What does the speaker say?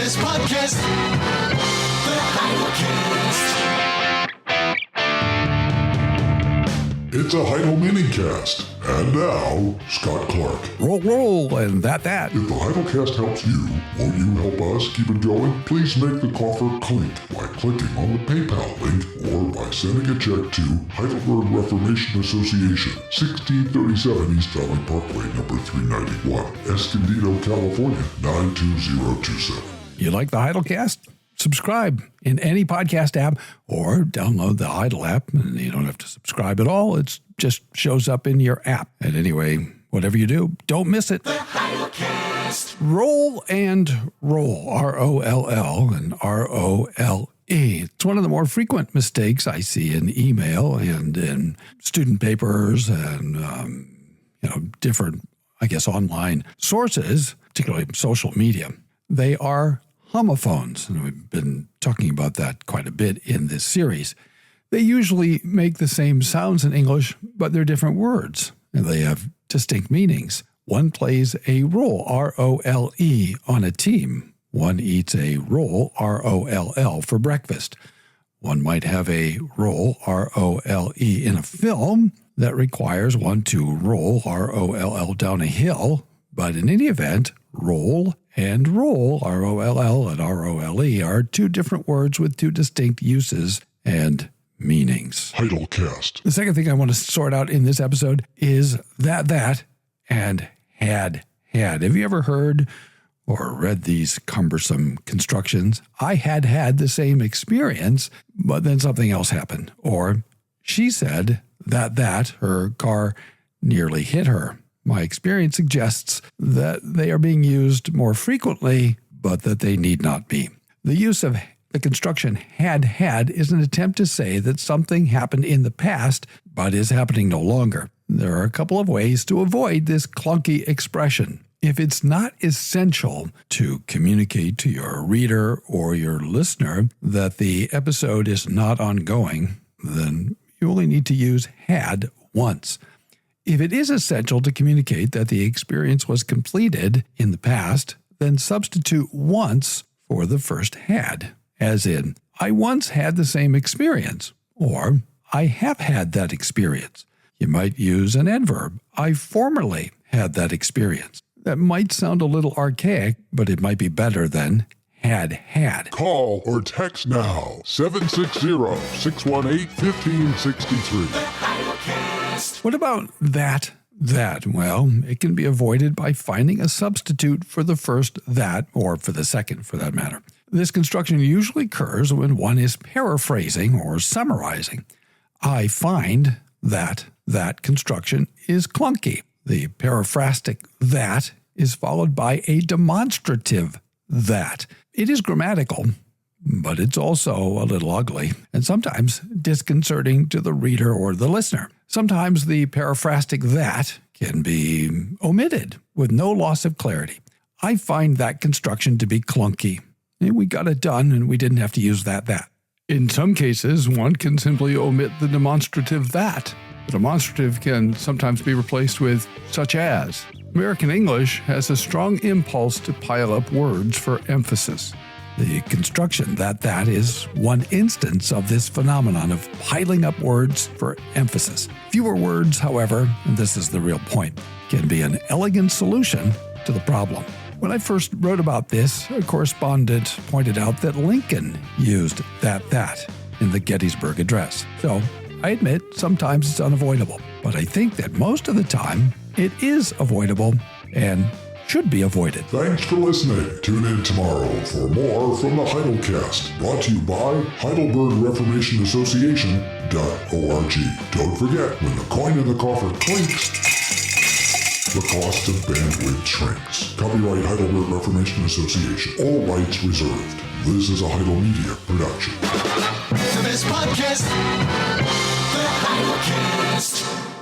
best podcast, the Heidelcast. It's a Heidel minicast. And now, Scott Clark. Roll, and that. If the Heidelcast helps you, won't you help us keep it going? Please make the coffer clink by clicking on the PayPal link or by sending a check to Heidelberg Reformation Association, 1637 East Valley Parkway, number 391, Escondido, California, 92027. You like the Heidelcast? Subscribe in any podcast app or download the Heidel app, and you don't have to subscribe at all. It just shows up in your app. And anyway, whatever you do, don't miss it. The Heidelcast. Roll and roll, R-O-L-L and R-O-L-E. It's one of the more frequent mistakes I see in email and in student papers and, different, online sources, particularly social media. They are homophones, and we've been talking about that quite a bit in this series. They usually make the same sounds in English, but they're different words, and they have distinct meanings. One plays a role, R-O-L-E, on a team. One eats a roll, R-O-L-L, for breakfast. One might have a roll, R-O-L-E, in a film that requires one to roll, R-O-L-L, down a hill. But in any event, roll and roll, R-O-L-L and R-O-L-E, are two different words with two distinct uses and meanings. Heidelcast. The second thing I want to sort out in this episode is that, and had. Have you ever heard or read these cumbersome constructions? I had the same experience, but then something else happened. Or she said that her car nearly hit her. My experience suggests that they are being used more frequently, but that they need not be. The use of the construction had is an attempt to say that something happened in the past, but is happening no longer. There are a couple of ways to avoid this clunky expression. If it's not essential to communicate to your reader or your listener that the episode is not ongoing, then you only need to use had once. If it is essential to communicate that the experience was completed in the past, then substitute once for the first had, as in, I once had the same experience, or I have had that experience. You might use an adverb, I formerly had that experience. That might sound a little archaic, but it might be better than had. Call or text now, 760-618-1563. What about that? Well, it can be avoided by finding a substitute for the first that, or for the second for that matter. This construction usually occurs when one is paraphrasing or summarizing. I find that construction is clunky. The paraphrastic that is followed by a demonstrative that. It is grammatical, but it's also a little ugly and sometimes disconcerting to the reader or the listener. Sometimes the paraphrastic that can be omitted with no loss of clarity. I find that construction to be clunky. We got it done and we didn't have to use that. In some cases, one can simply omit the demonstrative that. The demonstrative can sometimes be replaced with such as. American English has a strong impulse to pile up words for emphasis. The construction that is one instance of this phenomenon of piling up words for emphasis. Fewer words, however, and this is the real point, can be an elegant solution to the problem. When I first wrote about this, a correspondent pointed out that Lincoln used that in the Gettysburg Address. So I admit sometimes it's unavoidable, but I think that most of the time it is avoidable and should be avoided. Thanks for listening. Tune in tomorrow for more from the Heidelcast, brought to you by Heidelberg Reformation Association.org. Don't forget, when the coin in the coffer clinks, the cost of bandwidth shrinks. Copyright Heidelberg Reformation Association. All rights reserved. This is a Heidel Media production. The best podcast, the Heidelcast.